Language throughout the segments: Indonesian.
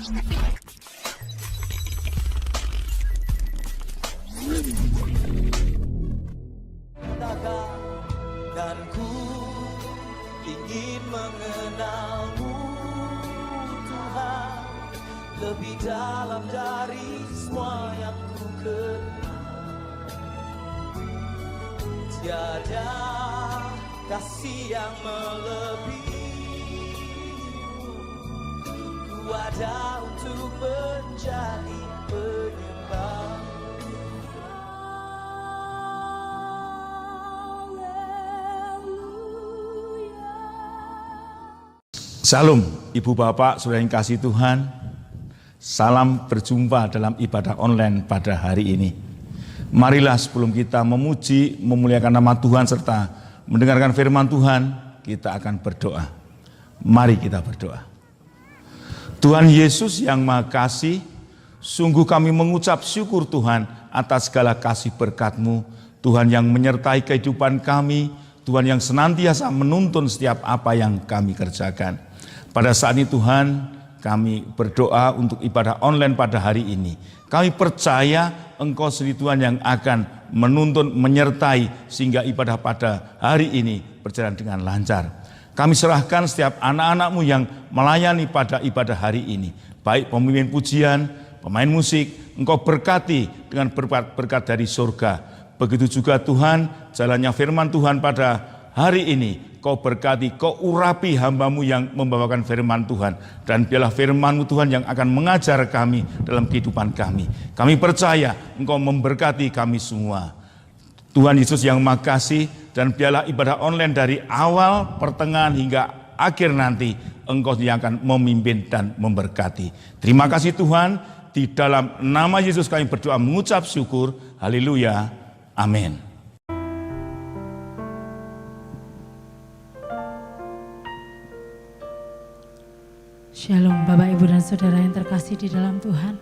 Dan ku ingin mengenalmu Tuhan, lebih dalam dari semua yang ku kenal. Tiada kasih yang melebihimu, ku ada untuk menjadi penyembah. Salam Ibu Bapak, Saudara yang kasih Tuhan. Salam berjumpa dalam ibadah online pada hari ini. Marilah sebelum kita memuji, memuliakan nama Tuhan serta mendengarkan firman Tuhan, kita akan berdoa. Mari kita berdoa. Tuhan Yesus yang Maha Kasih, sungguh kami mengucap syukur Tuhan atas segala kasih berkat-Mu, Tuhan yang menyertai kehidupan kami, Tuhan yang senantiasa menuntun setiap apa yang kami kerjakan. Pada saat ini Tuhan, kami berdoa untuk ibadah online pada hari ini. Kami percaya Engkau sendiri Tuhan yang akan menuntun, menyertai sehingga ibadah pada hari ini berjalan dengan lancar. Kami serahkan setiap anak-anak-Mu yang melayani pada ibadah hari ini. Baik pemimpin pujian, pemain musik, Engkau berkati dengan berkat dari surga. Begitu juga Tuhan, jalannya firman Tuhan pada hari ini. Kau berkati, Kau urapi hamba-Mu yang membawakan firman Tuhan. Dan biarlah firman-Mu Tuhan yang akan mengajar kami dalam kehidupan kami. Kami percaya Engkau memberkati kami semua. Tuhan Yesus yang Maha Kasih, dan biarlah ibadah online dari awal, pertengahan hingga akhir nanti Engkau yang akan memimpin dan memberkati. Terima kasih Tuhan, di dalam nama Yesus kami berdoa mengucap syukur. Haleluya. Amin. Shalom Bapak Ibu dan Saudara yang terkasih di dalam Tuhan.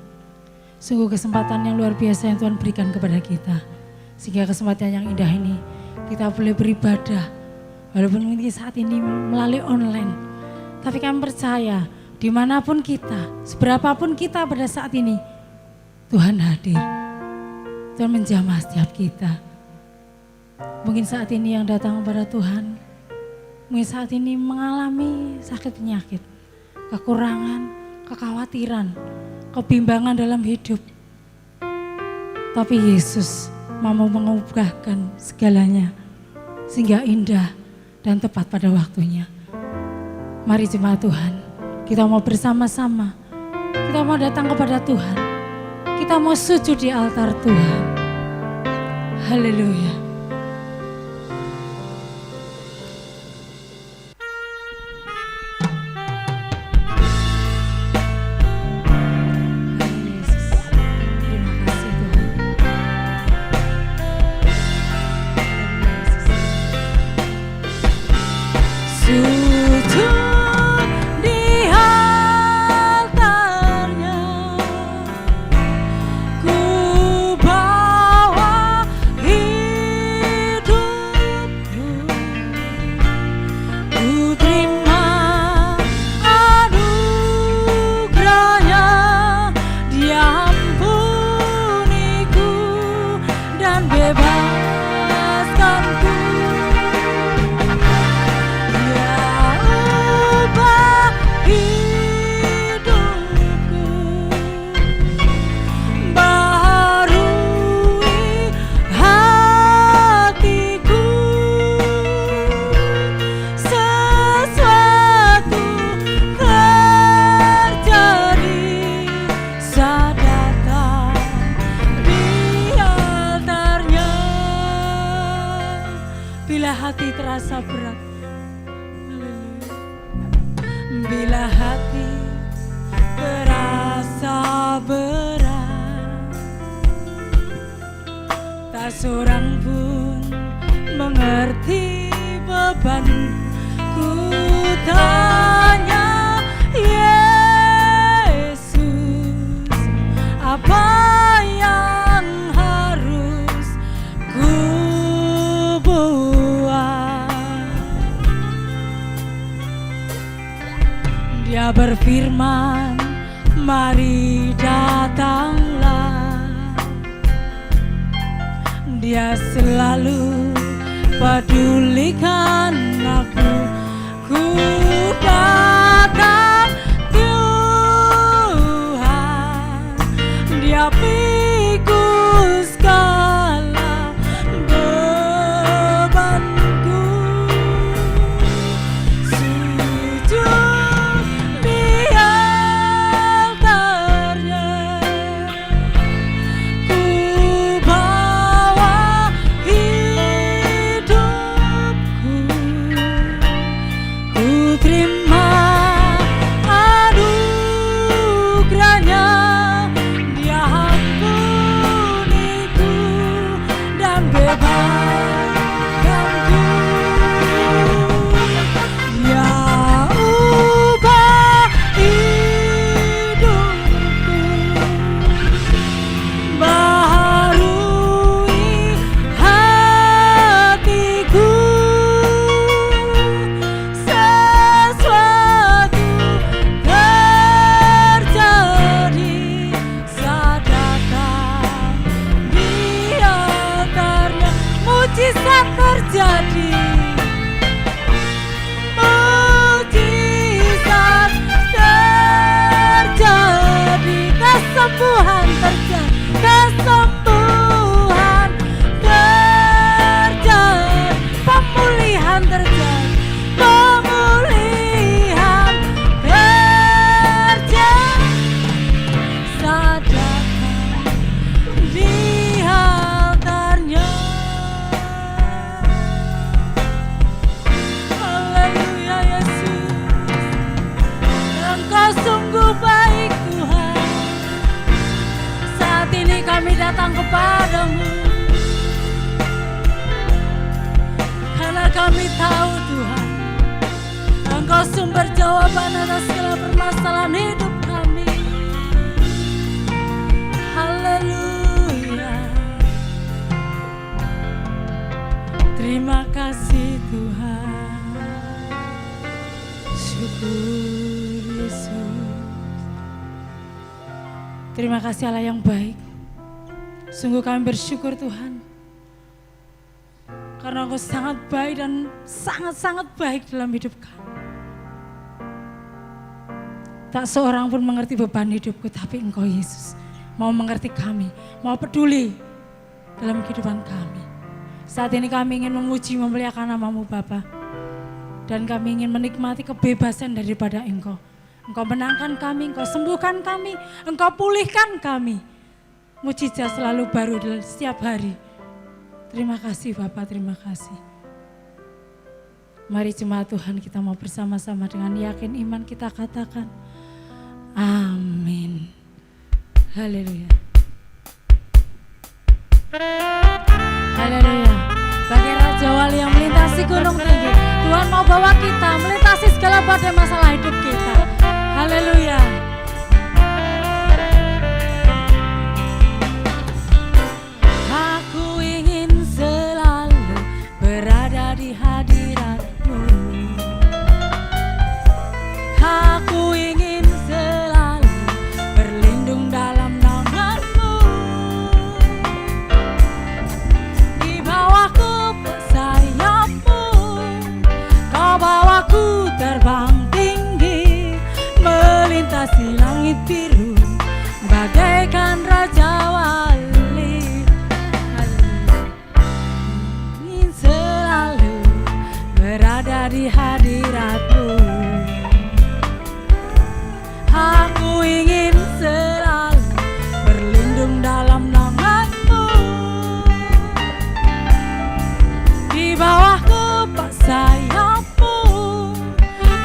Sungguh kesempatan yang luar biasa yang Tuhan berikan kepada kita. Sehingga kesempatan yang indah ini kita boleh beribadah. Walaupun mungkin saat ini melalui online. Tapi kami percaya dimanapun kita, seberapapun kita pada saat ini, Tuhan hadir. Tuhan menjamah setiap kita. Mungkin saat ini yang datang kepada Tuhan, mungkin saat ini mengalami sakit penyakit, kekurangan, kekhawatiran, kebimbangan dalam hidup. Tapi Yesus mau mengubahkan segalanya sehingga indah dan tepat pada waktunya. Mari jemaat Tuhan, kita mau bersama-sama, kita mau datang kepada Tuhan, kita mau sujud di altar Tuhan. Haleluya. Seorang pun mengerti bebanku, tanya Yesus, apa yang harus ku buat? Dia berfirman, Mari datanglah, Dia selalu pedulikan aku. Ku datang Tuhan, Dia pikul segala bebanku. Sujud di altarnya, ku bawa hidupku. Ku terima anugerahnya, Dia ampuniku dan bebaskanku. Dia ubah hidupku, baharui hatiku. Sesuatu terjadi saat datang di altarnya. Mujizat terjadi, mujizat terjadi, kesembuhan terjadi, kesembuhan terjadi, pemulihan terjadi, pemulihan terjadi saat datang di altarnya. Haleluya Yesus, Engkau sungguh baik Tuhan. Saat ini kami datang kepadamu, karena kami tahu Tuhan, Engkau sumber jawaban atas segala permasalahan hidup kami. Haleluya. Terima kasih Tuhan. Syukur Yesus. Terima kasih Allah yang baik. Sungguh kami bersyukur Tuhan, karena Engkau sangat baik dan sangat-sangat baik dalam hidup kami. Tak seorang pun mengerti beban hidupku, tapi Engkau Yesus mau mengerti kami, mau peduli dalam kehidupan kami. Saat ini kami ingin memuji, memuliakan nama-Mu Bapa, dan kami ingin menikmati kebebasan daripada Engkau. Engkau menangkan kami, Engkau sembuhkan kami, Engkau pulihkan kami. Mujizat selalu baru setiap hari. Terima kasih Bapak, terima kasih. Mari jemaat Tuhan, kita mau bersama-sama dengan yakin iman kita katakan amin. Haleluya. Haleluya. Bagi Raja Wali yang melintasi gunung tinggi, Tuhan mau bawa kita melintasi segala badai masalah hidup kita. Haleluya. Aku ingin selalu berada di hadirat-Mu. Aku ingin selalu berlindung dalam nama-Mu. Di bawah sayap-Mu, Kau bawaku terbang tinggi, melintasi langit biru bagaikan Raja Wali. Ingin selalu berada di hadirat-Mu. Aku ingin selalu berlindung dalam nama-Mu. Di bawah kepak sayap-Mu,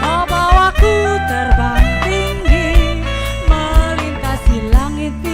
Kau bawaku terbang tinggi, melintasi langit biru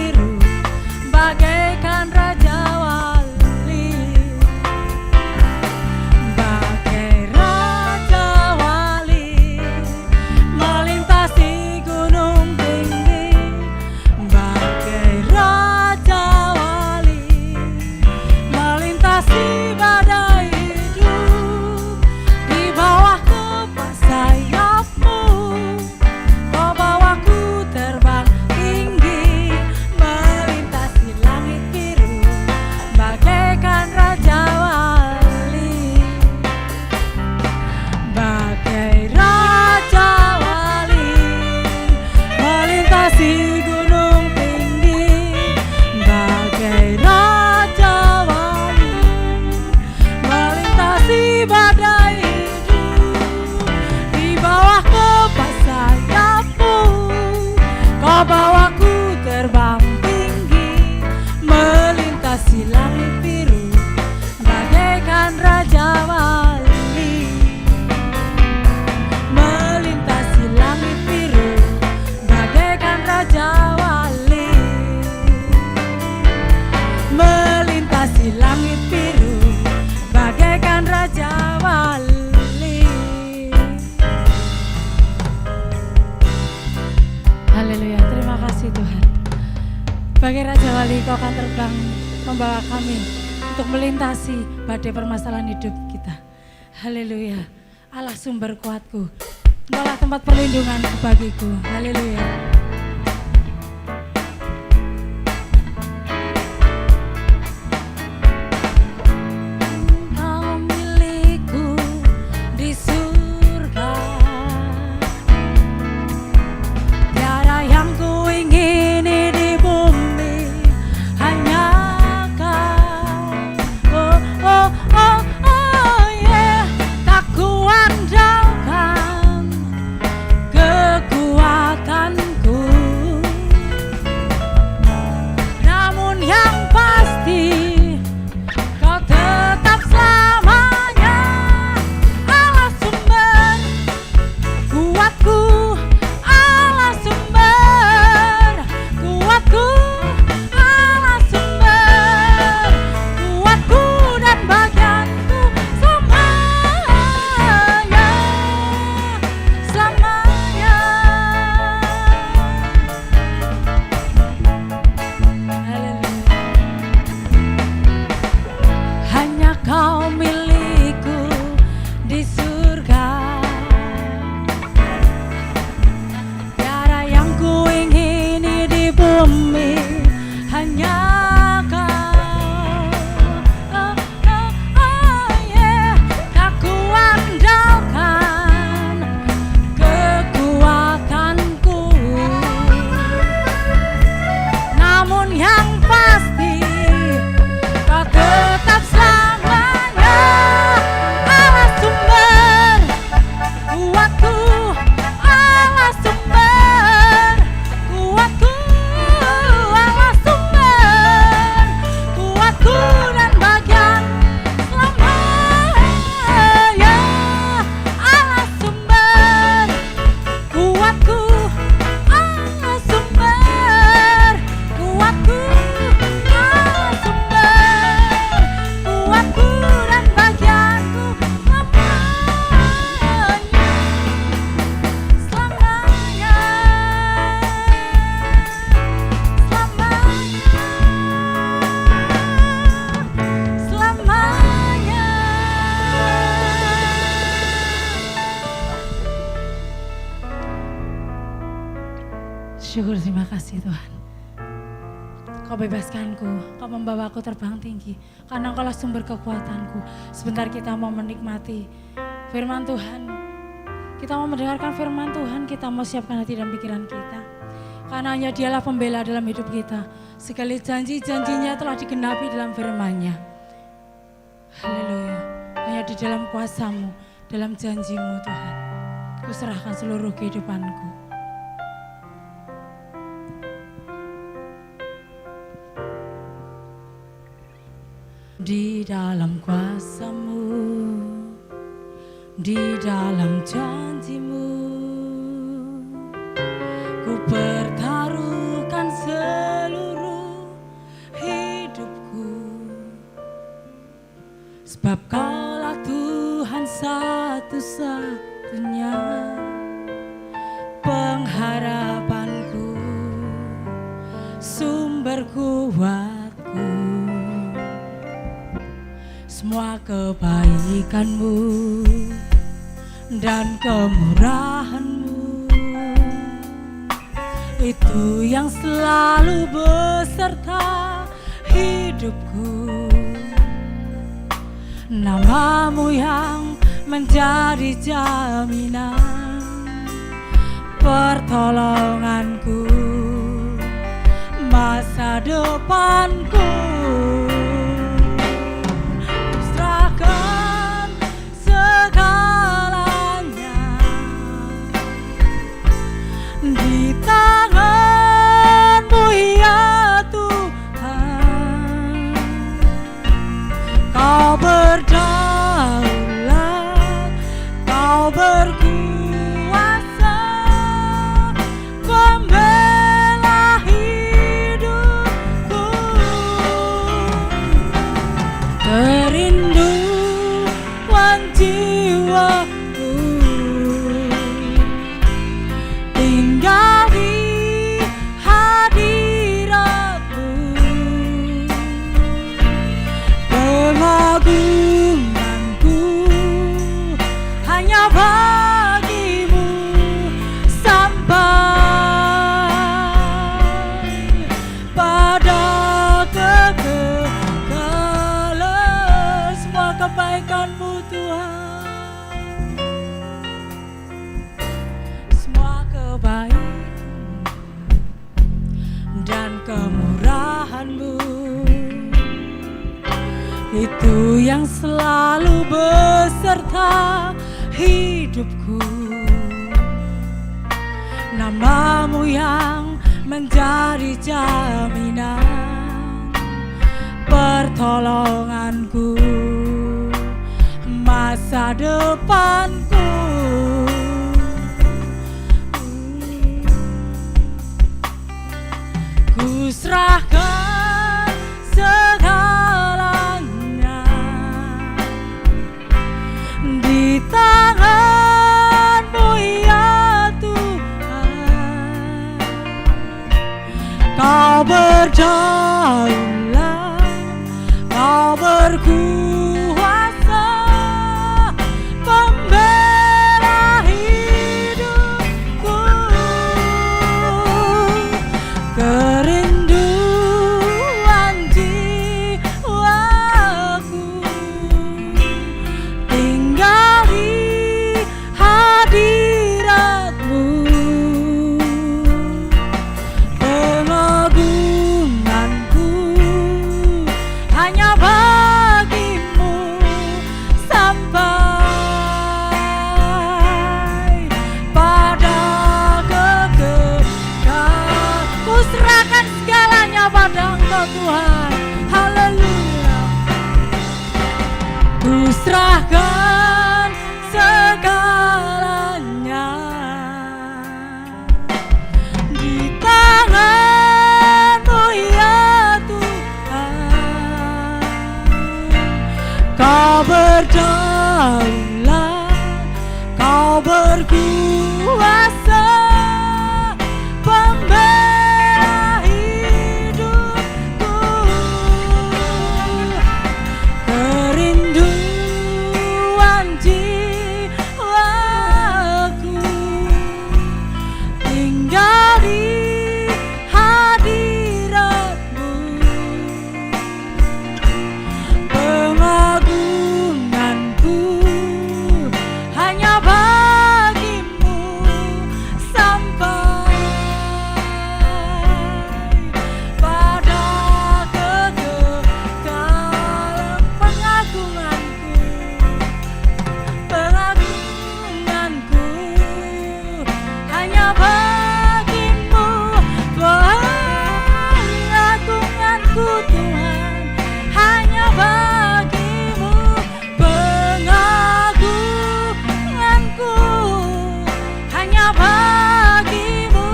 Kau bawaku terbang tinggi, melintasi langit biru, bagaikan Raja Wali. Melintasi langit biru, bagaikan Raja Wali. Melintasi langit biru, bagaikan Raja Wali. Haleluya, terima kasih Tuhan. Bagai Raja Wali, Kau akan terbang membawa kami untuk melintasi badai permasalahan hidup kita. Haleluya, Allah sumber kuatku, Engkaulah tempat perlindungan bagiku. Haleluya. Kau milikku di surga, tiada yang ku ingini di bumi, hanya Kau. Oh, oh, oh, oh, yeah. Tak ku andalkan kekuatanku, namun yang pasti Kau tetap selamanya Allah sumber kuatku, Allah sumber kuatku, Allah sumber kuatku dan bagianku selamanya, selamanya. Haleluya. Hanya Kau milikku di surga, tiada yang ku ingini di bumi, hanya Kau. Oh, oh, oh, yeah. Tak ku andalkan kekuatanku, namun yang pasti Kau tetap selamanya Allah sumber kuatku, Allah sumber kuatku, Allah sumber kuatku dan bagian selamanya. Allah sumber kuatku, Allah sumber kuatku, Allah sumber kuatku dan bagianku selamanya, selamanya, selamanya. Syukur, terima kasih Tuhan. Kau bebaskanku, Kau membawaku terbang tinggi, karena Engkaulah sumber kekuatanku. Sebentar kita mau menikmati firman Tuhan. Kita mau mendengarkan firman Tuhan, kita mau siapkan hati dan pikiran kita. Karena hanya Dialah pembela dalam hidup kita. Segala janji-janjinya telah digenapi dalam firman-Nya. Haleluya. Hanya di dalam kuasa-Mu, dalam janji-Mu Tuhan, ku serahkan seluruh kehidupanku. Di dalam kuasa-Mu, di dalam janji-Mu, ku pertaruhkan seluruh hidupku. Sebab Kaulah Tuhan satu-satunya pengharapanku, sumber kuatku. Semua kebaikan-Mu dan kemurahan-Mu, itu yang selalu beserta hidupku. Nama-Mu yang menjadi jaminan pertolonganku, masa depanku. Serahkan segalanya di tangan kemurahan-Mu itu yang selalu beserta hidupku. Nama-Mu yang menjadi jaminan pertolonganku, masa depanku. Ku serahkan segalanya di tangan-Mu ya Tuhan. Kau berdaulat, Kau berkuasa, pembela hidupku. Kerinduan jiwaku tinggal di hadirat-Mu. Pengagunganku hanya bagi-Mu sampai pada kekekalan. Ku serahkan segalanya pada Engkau Tuhan. Haleluya. Ku serahkan segalanya di tangan-Mu ya Tuhan. Kau berdaulat, Kau berkuasa, pembela hidupku. Kerinduan jiwaku tinggal di hadirat-Mu. Pengagunganku hanya bagi-Mu sampai pada kekekalan. Pengagunganku hanya bagi-Mu. Pengagunganku Tuhan hanya bagi-Mu. Pengagunganku hanya bagi-Mu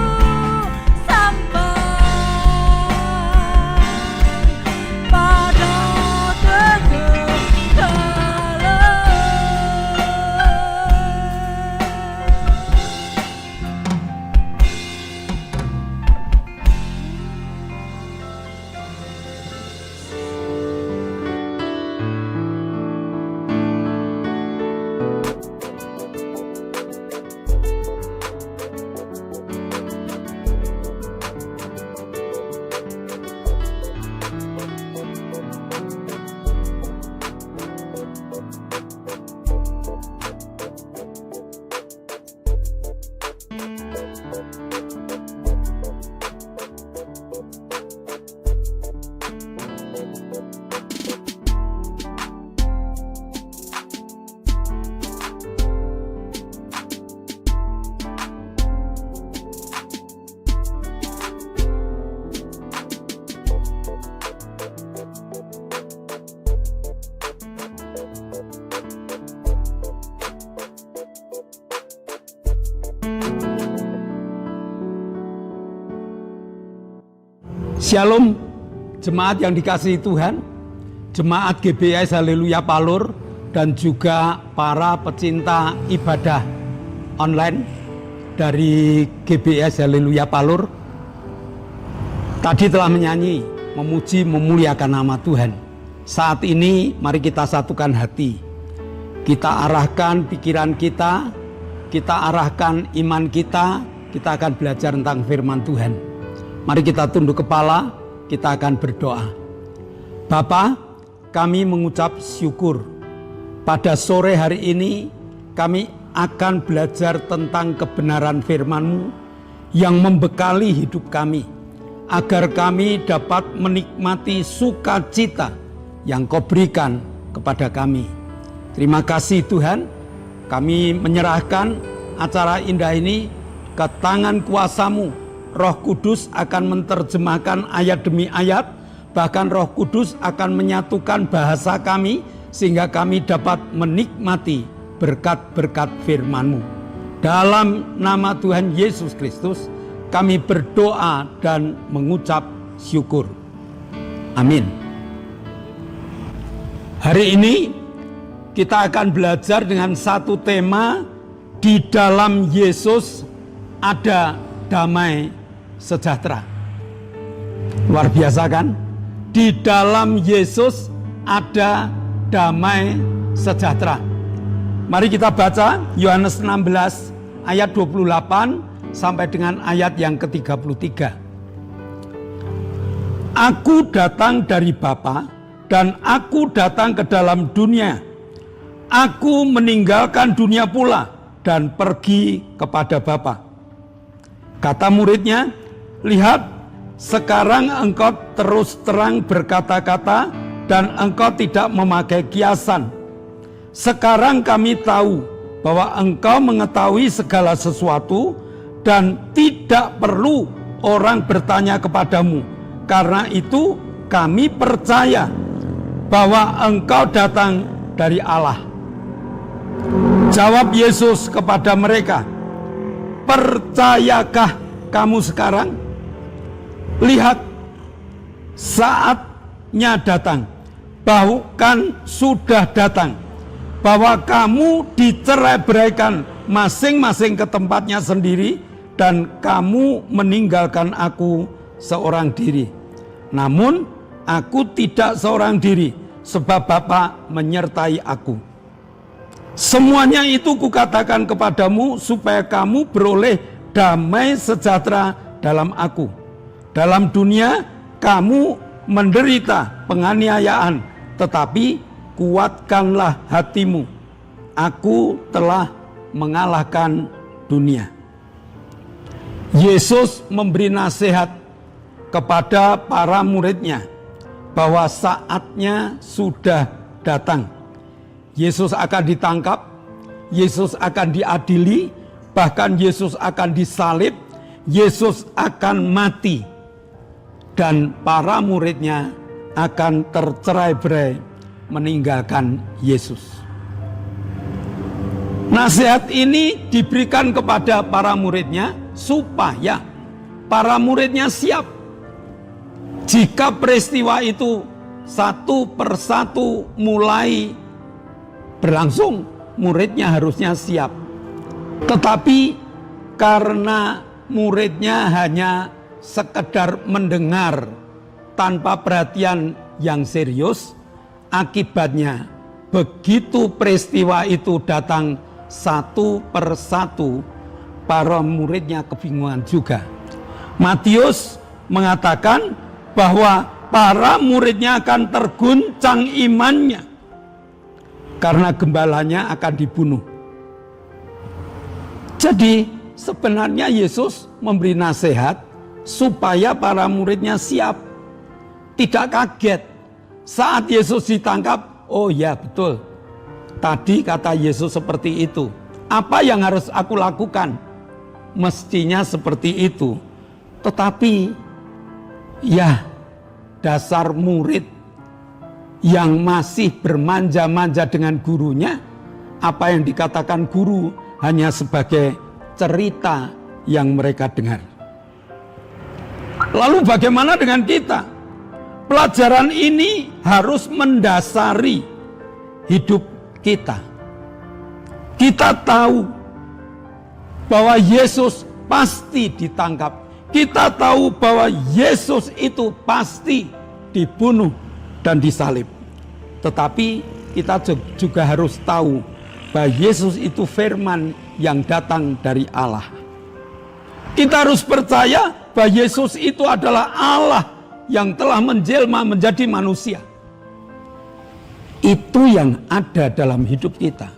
sampai pada Shalom, jemaat yang dikasihi Tuhan, jemaat GBIS Haleluya Palur, dan juga para pecinta ibadah online dari GBIS Haleluya Palur. Tadi telah menyanyi, memuji, memuliakan nama Tuhan. Saat ini mari kita satukan hati. Kita arahkan pikiran kita arahkan iman kita akan belajar tentang firman Tuhan. Mari kita tunduk kepala, kita akan berdoa. Bapa, kami mengucap syukur. Pada sore hari ini kami akan belajar tentang kebenaran firman-Mu yang membekali hidup kami. agar kami dapat menikmati sukacita yang Kau berikan kepada kami. Terima kasih Tuhan, kami menyerahkan acara indah ini ke tangan kuasa-Mu. Roh Kudus akan menerjemahkan ayat demi ayat, bahkan Roh Kudus akan menyatukan bahasa kami, sehingga kami dapat menikmati berkat-berkat firman-Mu. Dalam nama Tuhan Yesus Kristus, kami berdoa dan mengucap syukur. Amin. Hari ini kita akan belajar dengan satu tema, di dalam Yesus ada damai sejahtera. Luar biasa kan? Di dalam Yesus ada damai sejahtera. Mari kita baca Yohanes 16 ayat 28 sampai dengan ayat yang ke-33. Aku datang dari Bapa dan aku datang ke dalam dunia. Aku meninggalkan dunia pula dan pergi kepada Bapa. Kata muridnya, lihat, sekarang engkau terus terang berkata-kata dan engkau tidak memakai kiasan. Sekarang kami tahu bahwa engkau mengetahui segala sesuatu dan tidak perlu orang bertanya kepadamu. Karena itu kami percaya bahwa engkau datang dari Allah. Jawab Yesus kepada mereka, percayakah kamu sekarang? Lihat, saatnya datang, bahkan sudah datang, bahwa kamu dicerai-beraikan masing-masing ke tempatnya sendiri, dan kamu meninggalkan aku seorang diri. Namun aku tidak seorang diri, sebab Bapa menyertai aku. Semuanya itu kukatakan kepadamu supaya kamu beroleh damai sejahtera dalam aku. Dalam dunia kamu menderita penganiayaan, tetapi kuatkanlah hatimu. Aku telah mengalahkan dunia. Yesus memberi nasihat kepada para muridnya bahwa saatnya sudah datang. Yesus akan ditangkap, Yesus akan diadili, bahkan Yesus akan disalib, Yesus akan mati, dan para muridnya akan tercerai-berai meninggalkan Yesus. Nasihat ini diberikan kepada para muridnya supaya para muridnya siap. Jika peristiwa itu satu persatu mulai berlangsung, muridnya harusnya siap. Tetapi karena muridnya hanya sekedar mendengar tanpa perhatian yang serius, akibatnya begitu peristiwa itu datang satu persatu, para muridnya kebingungan juga. Matius mengatakan bahwa para muridnya akan terguncang imannya karena gembalanya akan dibunuh. Jadi sebenarnya Yesus memberi nasihat supaya para muridnya siap, tidak kaget saat Yesus ditangkap. Oh ya betul, tadi kata Yesus seperti itu. Apa yang harus aku lakukan? Mestinya seperti itu. Tetapi ya, dasar murid yang masih bermanja-manja dengan gurunya, apa yang dikatakan guru hanya sebagai cerita yang mereka dengar. Lalu bagaimana dengan kita? Pelajaran ini harus mendasari hidup kita. Kita tahu bahwa Yesus pasti ditangkap. Kita tahu bahwa Yesus itu pasti dibunuh dan disalib. Tetapi kita juga harus tahu bahwa Yesus itu firman yang datang dari Allah. Kita harus percaya bahwa Yesus itu adalah Allah yang telah menjelma menjadi manusia. Itu yang ada dalam hidup kita.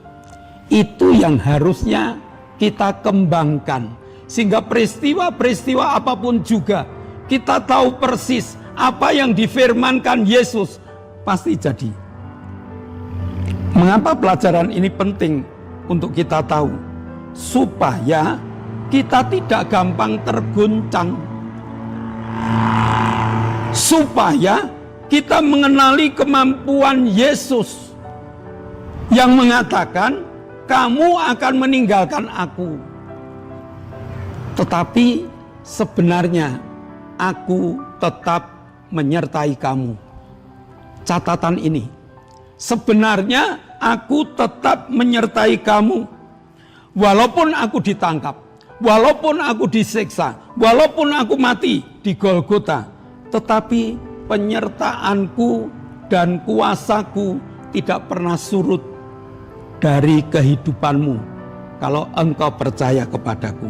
Itu yang harusnya kita kembangkan. Sehingga peristiwa-peristiwa apapun juga Kita tahu persis apa yang difirmankan Yesus pasti jadi. Mengapa pelajaran ini penting untuk kita tahu? Supaya kita tidak gampang terguncang. Supaya kita mengenali kemampuan Yesus yang mengatakan, kamu akan meninggalkan aku. Tetapi sebenarnya aku tetap menyertai kamu. Catatan ini, sebenarnya aku tetap menyertai kamu. Walaupun aku ditangkap, walaupun aku disiksa, walaupun aku mati di Golgota, tetapi penyertaanku dan kuasaku tidak pernah surut dari kehidupanmu kalau engkau percaya kepadaku.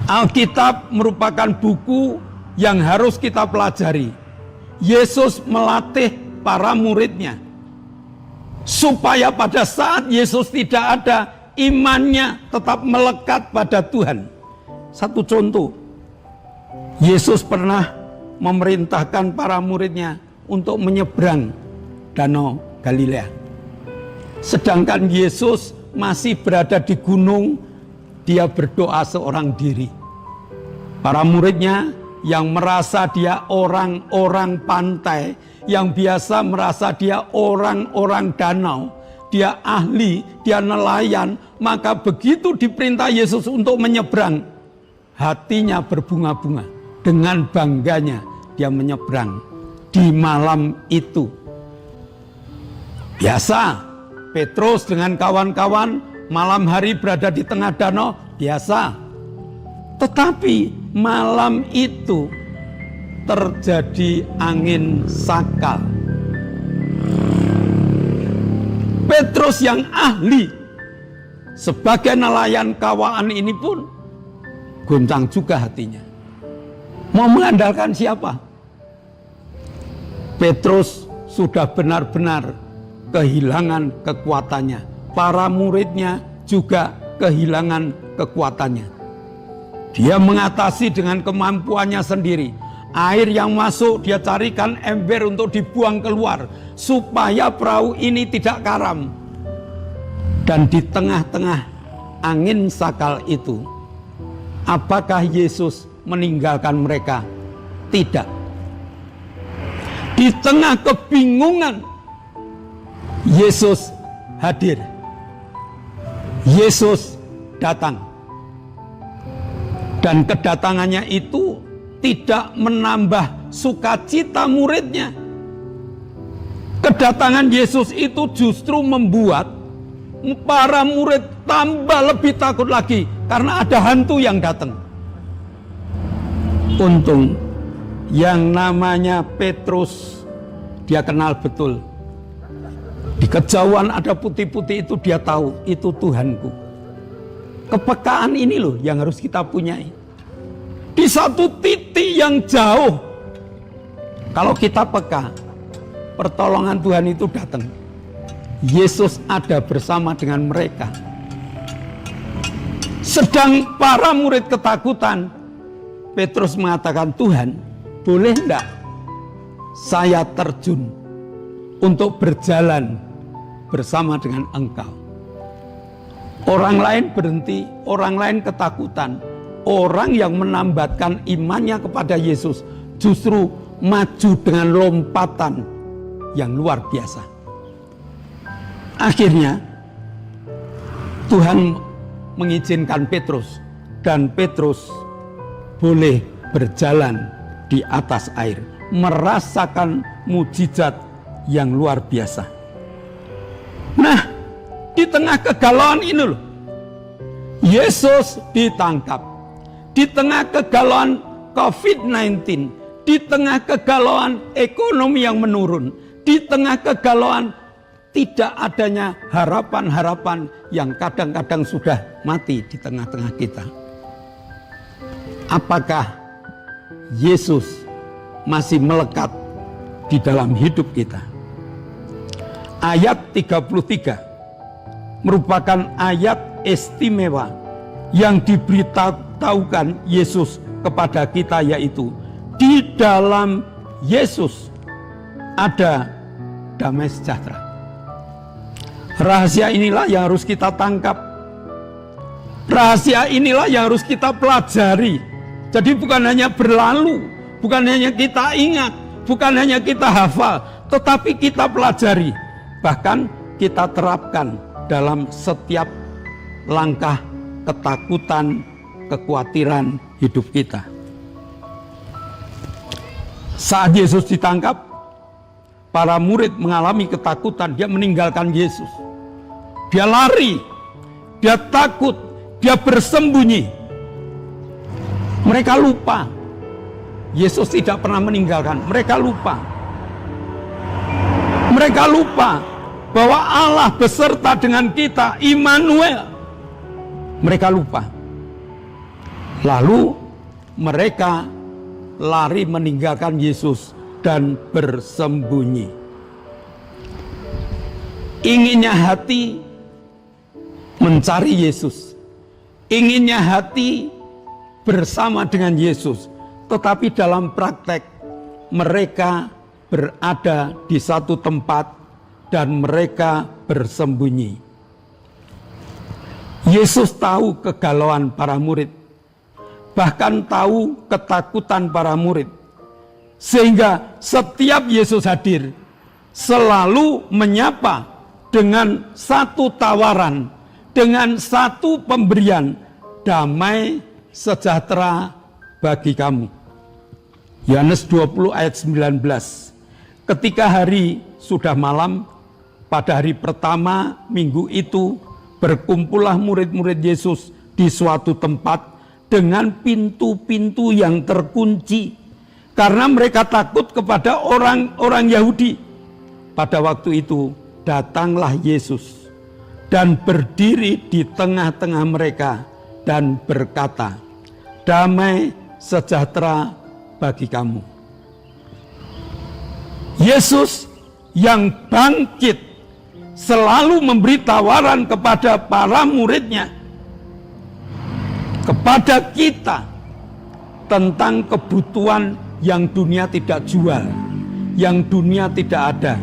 Alkitab merupakan buku yang harus kita pelajari. Yesus melatih para muridnya supaya pada saat Yesus tidak ada, imannya tetap melekat pada Tuhan. Satu contoh, Yesus pernah memerintahkan para muridnya untuk menyeberang Danau Galilea. Sedangkan Yesus masih berada di gunung, dia berdoa seorang diri. Para muridnya yang merasa dia orang-orang pantai, yang biasa merasa dia orang-orang danau, dia ahli, dia nelayan, maka begitu diperintah Yesus untuk menyeberang, hatinya berbunga-bunga. Dengan bangganya dia menyeberang di malam itu. Biasa, Petrus dengan kawan-kawan malam hari berada di tengah danau, biasa. Tetapi malam itu terjadi angin sakal. Petrus yang ahli sebagai nelayan kawakan ini pun goncang juga hatinya. Mau mengandalkan siapa? Petrus sudah benar-benar kehilangan kekuatannya. Para muridnya juga kehilangan kekuatannya. Dia mengatasi dengan kemampuannya sendiri. Air yang masuk dia carikan ember untuk dibuang keluar supaya perahu ini tidak karam. Dan di tengah-tengah angin sakal itu, apakah Yesus meninggalkan mereka? Tidak. Di tengah kebingungan, Yesus hadir. Yesus datang. Dan kedatangannya itu tidak menambah sukacita muridnya. Kedatangan Yesus itu justru membuat para murid tambah lebih takut lagi karena ada hantu yang datang. Untung yang namanya Petrus dia kenal betul. Di kejauhan ada putih-putih itu dia tahu itu Tuhanku. Kepekaan ini loh yang harus kita punyai. Di satu titik yang jauh, kalau kita peka, pertolongan Tuhan itu datang. Yesus ada bersama dengan mereka. Sedang para murid ketakutan, Petrus mengatakan, Tuhan, boleh enggak saya terjun untuk berjalan bersama dengan Engkau? Orang lain berhenti, orang lain ketakutan. Orang yang menambatkan imannya kepada Yesus justru maju dengan lompatan yang luar biasa. Akhirnya Tuhan mengizinkan Petrus dan Petrus boleh berjalan di atas air, merasakan mujizat yang luar biasa. Nah, di tengah kegalauan ini loh, Yesus ditangkap. Di tengah kegalauan COVID-19, di tengah kegalauan ekonomi yang menurun, di tengah kegalauan tidak adanya harapan-harapan yang kadang-kadang sudah mati di tengah-tengah kita. Apakah Yesus masih melekat di dalam hidup kita? Ayat 33 merupakan ayat istimewa yang diberitahukan Yesus kepada kita, yaitu di dalam Yesus ada damai sejahtera. Rahasia inilah yang harus kita tangkap. Rahasia inilah yang harus kita pelajari. Jadi bukan hanya berlalu, bukan hanya kita ingat, bukan hanya kita hafal, tetapi kita pelajari. Bahkan kita terapkan dalam setiap langkah ketakutan, kekhawatiran hidup kita. Saat Yesus ditangkap, para murid mengalami ketakutan, dia meninggalkan Yesus. Dia lari, dia takut, dia bersembunyi. Mereka lupa Yesus tidak pernah meninggalkan. Mereka lupa. Mereka lupa bahwa Allah beserta dengan kita, Immanuel. Mereka lupa. Lalu mereka lari meninggalkan Yesus dan bersembunyi. Inginnya hati mencari Yesus, inginnya hati bersama dengan Yesus, tetapi dalam praktek mereka berada di satu tempat dan mereka bersembunyi. Yesus tahu kegalauan para murid, bahkan tahu ketakutan para murid, sehingga setiap Yesus hadir selalu menyapa dengan satu tawaran, dengan satu pemberian, damai sejahtera bagi kamu. Yohanes 20 ayat 19. Ketika hari sudah malam, pada hari pertama minggu itu, berkumpullah murid-murid Yesus di suatu tempat dengan pintu-pintu yang terkunci, karena mereka takut kepada orang-orang Yahudi. Pada waktu itu datanglah Yesus dan berdiri di tengah-tengah mereka dan berkata, damai sejahtera bagi kamu. Yesus yang bangkit selalu memberi tawaran kepada para muridnya, kepada kita, tentang kebutuhan yang dunia tidak jual, yang dunia tidak ada,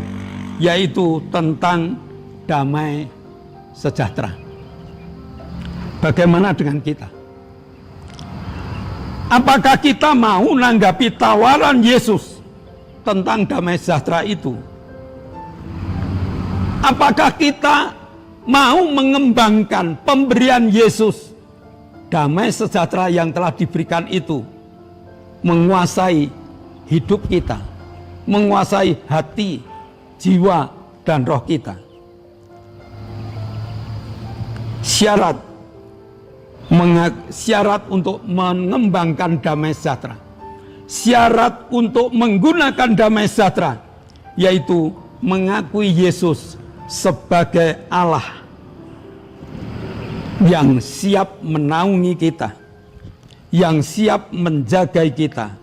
yaitu tentang damai sejahtera. Bagaimana dengan kita? Apakah kita mau menanggapi tawaran Yesus tentang damai sejahtera itu? Apakah kita mau mengembangkan pemberian Yesus, damai sejahtera yang telah diberikan itu, menguasai hidup kita, menguasai hati, jiwa, dan roh kita? Syarat untuk mengembangkan damai sejahtera, syarat untuk menggunakan damai sejahtera, yaitu mengakui Yesus sebagai Allah yang siap menaungi kita, yang siap menjaga kita,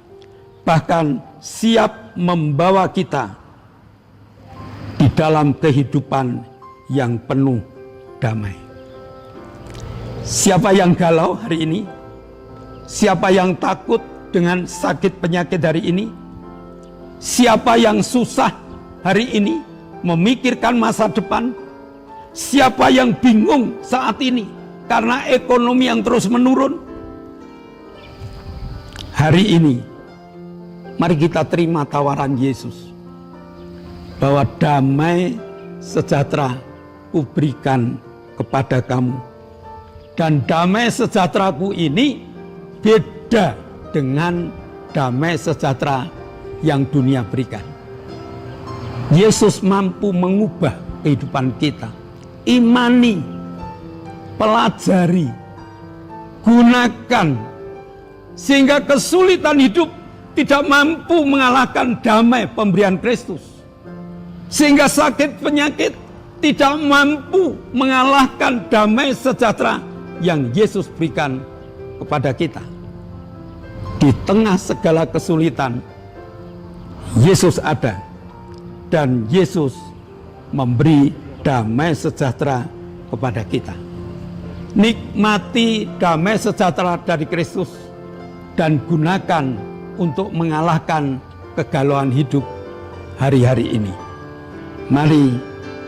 bahkan siap membawa kita di dalam kehidupan yang penuh damai. Siapa yang galau hari ini? Siapa yang takut dengan sakit penyakit hari ini? Siapa yang susah hari ini memikirkan masa depan? Siapa yang bingung saat ini karena ekonomi yang terus menurun? Hari ini mari kita terima tawaran Yesus bahwa damai sejahtera kuberikan kepada kamu. Dan damai sejahteraku ini beda dengan damai sejahtera yang dunia berikan. Yesus mampu mengubah kehidupan kita. Imani, pelajari, gunakan, sehingga kesulitan hidup tidak mampu mengalahkan damai pemberian Kristus. Sehingga sakit penyakit tidak mampu mengalahkan damai sejahtera yang Yesus berikan kepada kita. Di tengah segala kesulitan, Yesus ada, dan Yesus memberi damai sejahtera kepada kita. Nikmati damai sejahtera dari Kristus dan gunakan untuk mengalahkan kegalauan hidup hari-hari ini. Mari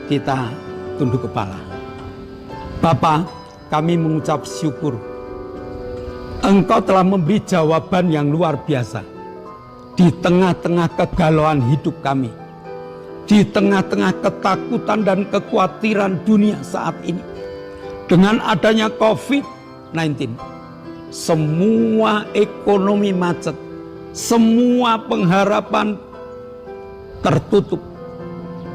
kita tunduk kepala. Bapa, kami mengucap syukur. Engkau telah memberi jawaban yang luar biasa di tengah-tengah kegalauan hidup kami, di tengah-tengah ketakutan dan kekhawatiran dunia saat ini. Dengan adanya COVID-19, semua ekonomi macet, semua pengharapan tertutup,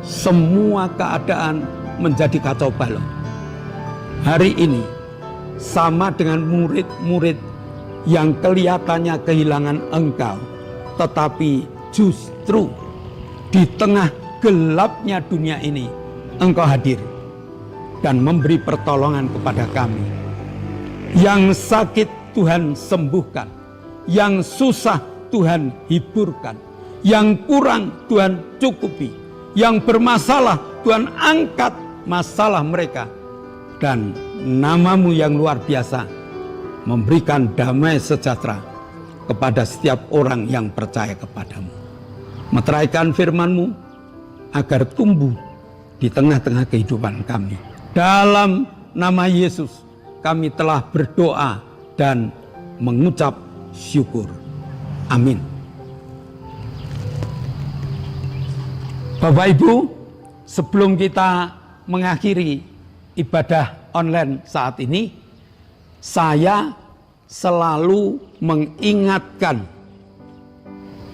semua keadaan menjadi kacau balau. Hari ini sama dengan murid-murid yang kelihatannya kehilangan Engkau, tetapi justru di tengah gelapnya dunia ini Engkau hadir dan memberi pertolongan kepada kami. Yang sakit Tuhan sembuhkan, yang susah Tuhan hiburkan, yang kurang Tuhan cukupi, yang bermasalah Tuhan angkat masalah mereka, dan nama-Mu yang luar biasa memberikan damai sejahtera kepada setiap orang yang percaya kepadamu. Meteraikan firman-Mu agar tumbuh di tengah-tengah kehidupan kami. Dalam nama Yesus kami telah berdoa dan mengucap syukur. Amin. Bapak Ibu, sebelum kita mengakhiri ibadah online saat ini, saya selalu mengingatkan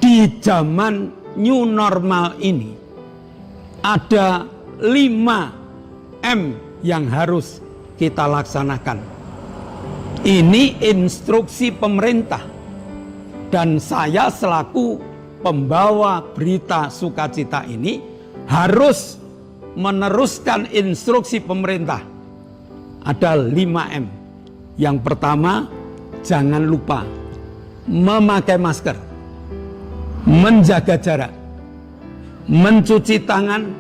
di zaman new normal ini ada 5M yang harus kita laksanakan. Ini instruksi pemerintah dan saya selaku pembawa berita sukacita ini harus meneruskan instruksi pemerintah. Ada 5M. Yang pertama, jangan lupa memakai masker, menjaga jarak, mencuci tangan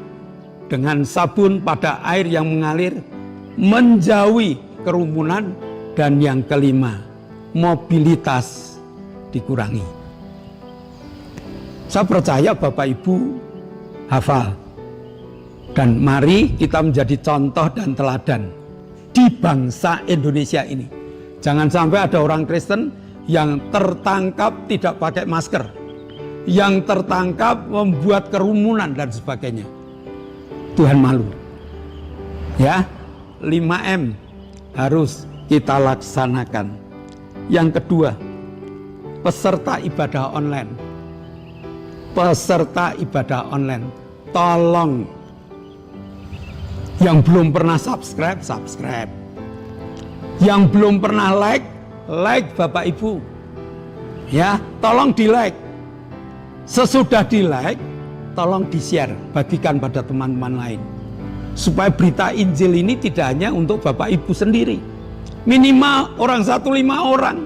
dengan sabun pada air yang mengalir, menjauhi kerumunan, dan yang kelima, mobilitas dikurangi. Saya percaya Bapak Ibu hafal. Dan mari kita menjadi contoh dan teladan di bangsa Indonesia ini. Jangan sampai ada orang Kristen yang tertangkap tidak pakai masker, yang tertangkap membuat kerumunan dan sebagainya. Tuhan malu. Ya, 5M harus kita laksanakan. Yang kedua, peserta ibadah online. Peserta ibadah online, tolong yang belum pernah subscribe. Yang belum pernah like Bapak Ibu. Ya, tolong di like. Sesudah di like, tolong di share, bagikan pada teman-teman lain. Supaya berita Injil ini tidak hanya untuk Bapak Ibu sendiri. Minimal orang 1 5 orang.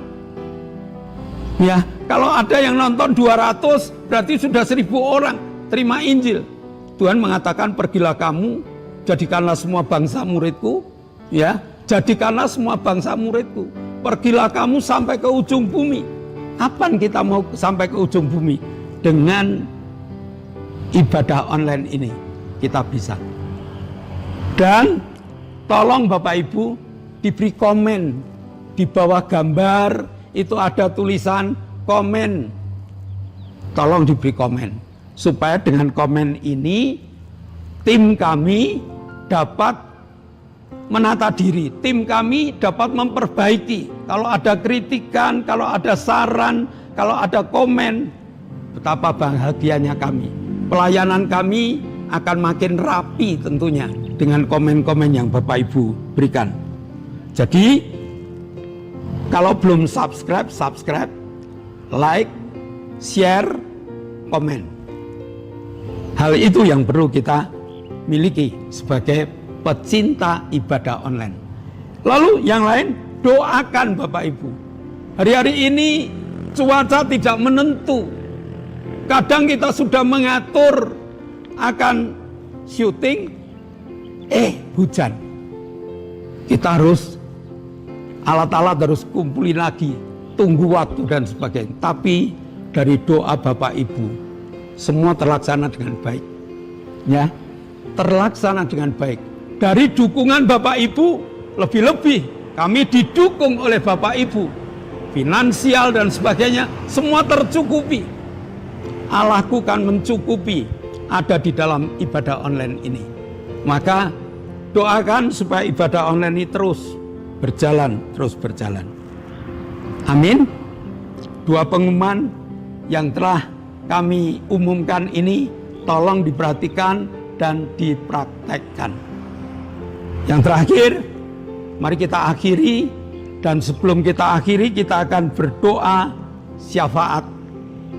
Ya, kalau ada yang nonton 200, berarti sudah 1000 orang terima Injil. Tuhan mengatakan, pergilah kamu, jadikanlah semua bangsa muridku, ya, jadikanlah semua bangsa muridku. Pergilah kamu sampai ke ujung bumi. Kapan kita mau sampai ke ujung bumi? Dengan ibadah online ini kita bisa. Dan tolong Bapak Ibu diberi komen di bawah gambar itu ada tulisan komen. Tolong diberi komen supaya dengan komen ini tim kami dapat menata diri, tim kami dapat memperbaiki. Kalau ada kritikan, kalau ada saran, kalau ada komen, betapa bahagianya kami. Pelayanan kami akan makin rapi tentunya dengan komen-komen yang Bapak Ibu berikan. Jadi kalau belum subscribe, like, share, komen. Hal itu yang perlu kita miliki sebagai pecinta ibadah online. Lalu yang lain, doakan Bapak Ibu. Hari-hari ini cuaca tidak menentu. Kadang kita sudah mengatur akan syuting, hujan. Kita harus alat-alat harus kumpulin lagi. tunggu waktu dan sebagainya. Tapi dari doa Bapak Ibu semua terlaksana dengan baik. Ya, terlaksana dengan baik. Dari dukungan Bapak Ibu lebih-lebih kami didukung oleh Bapak Ibu. Finansial dan sebagainya semua tercukupi. Allahku kan mencukupi ada di dalam ibadah online ini. Maka doakan supaya ibadah online ini terus berjalan. Amin. Dua pengumuman yang telah kami umumkan ini tolong diperhatikan dan dipraktekkan. Yang terakhir, mari kita akhiri, dan sebelum kita akhiri kita akan berdoa syafaat.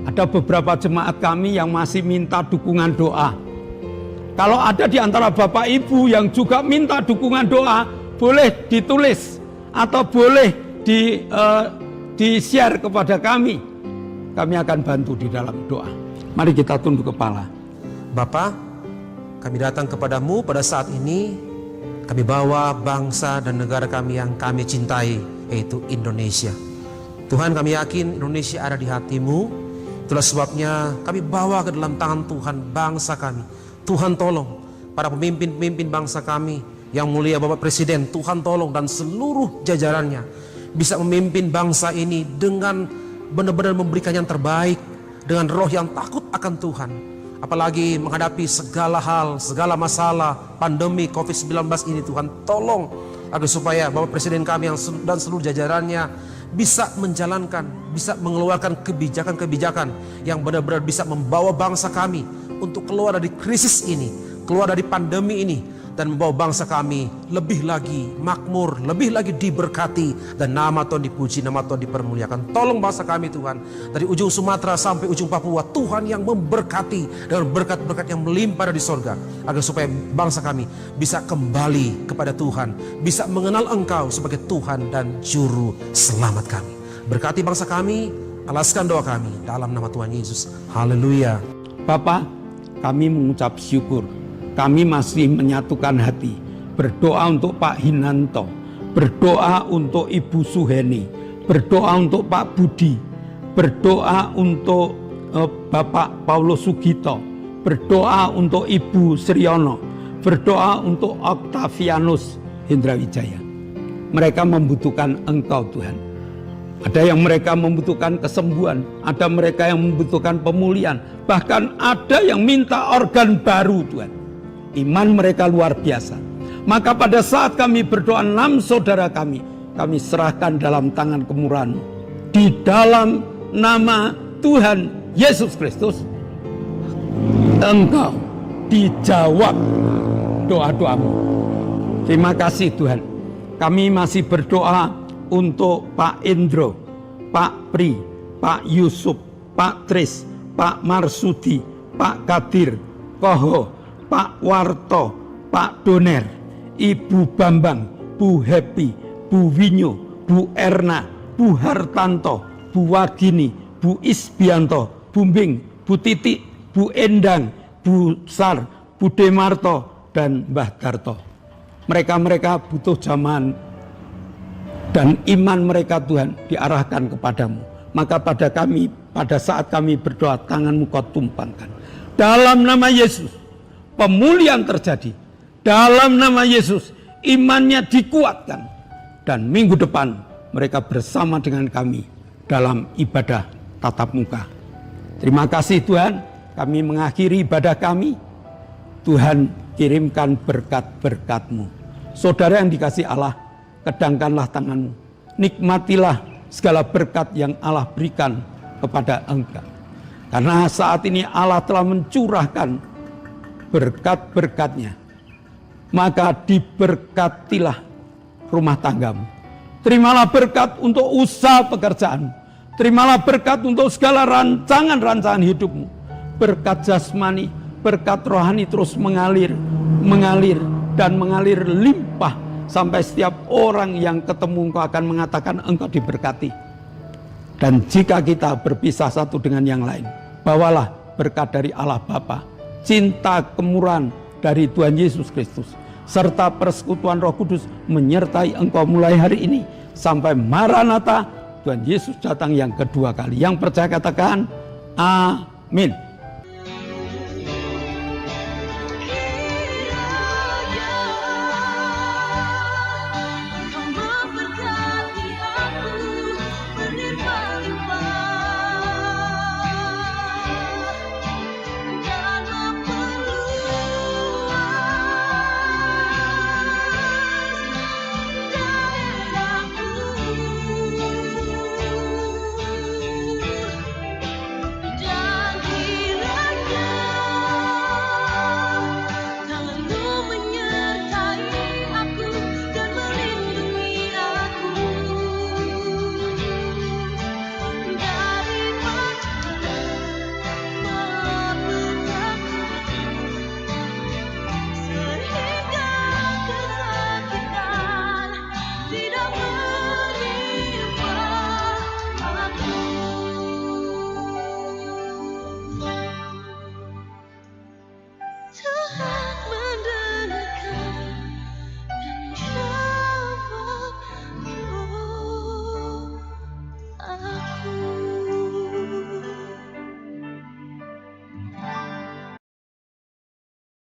Ada beberapa jemaat kami yang masih minta dukungan doa. Kalau ada di antara Bapak Ibu yang juga minta dukungan doa, boleh ditulis atau boleh di-share kepada kami. Kami akan bantu di dalam doa. Mari kita tunduk kepala. Bapa, kami datang kepadamu pada saat ini. Kami bawa bangsa dan negara kami yang kami cintai, yaitu Indonesia. Tuhan, kami yakin Indonesia ada di hatimu. Itulah sebabnya kami bawa ke dalam tangan Tuhan bangsa kami. Tuhan tolong para pemimpin-pemimpin bangsa kami, yang mulia Bapak Presiden, Tuhan tolong, dan seluruh jajarannya bisa memimpin bangsa ini dengan benar-benar memberikan yang terbaik, dengan roh yang takut akan Tuhan. Apalagi menghadapi segala hal, segala masalah, pandemi COVID-19 ini, Tuhan tolong agar supaya Bapak Presiden kami dan seluruh jajarannya bisa menjalankan, bisa mengeluarkan kebijakan-kebijakan yang benar-benar bisa membawa bangsa kami untuk keluar dari krisis ini, keluar dari pandemi ini, dan membawa bangsa kami lebih lagi makmur, lebih lagi diberkati, dan nama Tuhan dipuji, nama Tuhan dipermuliakan. Tolong bangsa kami Tuhan, dari ujung Sumatera sampai ujung Papua, Tuhan yang memberkati dengan berkat-berkat yang melimpah dari sorga, agar supaya bangsa kami bisa kembali kepada Tuhan, bisa mengenal Engkau sebagai Tuhan dan Juru Selamat kami. Berkati bangsa kami, alaskan doa kami dalam nama Tuhan Yesus. Haleluya. Bapak, kami mengucap syukur. Kami masih menyatukan hati, berdoa untuk Pak Hinanto, berdoa untuk Ibu Suheni, berdoa untuk Pak Budi, berdoa untuk Bapak Paulus Sugito, berdoa untuk Ibu Sriono, berdoa untuk Octavianus Hendrawijaya. Mereka membutuhkan Engkau Tuhan. Ada yang mereka membutuhkan kesembuhan, ada mereka yang membutuhkan pemulihan, bahkan ada yang minta organ baru Tuhan. Iman mereka luar biasa. Maka pada saat kami berdoa 6 saudara kami serahkan dalam tangan kemurahan-Mu. Di dalam nama Tuhan Yesus Kristus, Engkau dijawab doa-doamu. Terima kasih Tuhan. Kami masih berdoa untuk Pak Indro, Pak Pri, Pak Yusuf, Pak Tris, Pak Marsudi, Pak Kadir, Koho, Pak Warto, Pak Doner, Ibu Bambang, Bu Happy, Bu Winyo, Bu Erna, Bu Hartanto, Bu Wagini, Bu Isbianto, Bu Bing, Bu Titik, Bu Endang, Bu Sar, Bu Demarto, dan Mbah Darto. Mereka butuh jamahan, dan iman mereka Tuhan diarahkan kepadamu. Maka pada saat kami berdoa, tangan-Mu Kau tumpangkan. Dalam nama Yesus, pemulihan terjadi. Dalam nama Yesus, imannya dikuatkan. Dan minggu depan mereka bersama dengan kami dalam ibadah tatap muka. Terima kasih Tuhan, kami mengakhiri ibadah kami. Tuhan kirimkan berkat-berkat-Mu. Saudara yang dikasih Allah, kedangkanlah tangan-Mu. Nikmatilah segala berkat yang Allah berikan kepada engkau. Karena saat ini Allah telah mencurahkan berkat-berkat-Nya, maka diberkatilah rumah tanggamu. Terimalah berkat untuk usaha pekerjaan. Terimalah berkat untuk segala rancangan-rancangan hidupmu. Berkat jasmani, berkat rohani terus mengalir dan mengalir limpah, sampai setiap orang yang ketemu engkau akan mengatakan engkau diberkati. Dan jika kita berpisah satu dengan yang lain, bawalah berkat dari Allah Bapa, cinta kemurahan dari Tuhan Yesus Kristus, serta persekutuan Roh Kudus menyertai engkau mulai hari ini sampai Maranatha, Tuhan Yesus datang yang kedua kali. Yang percaya katakan amin.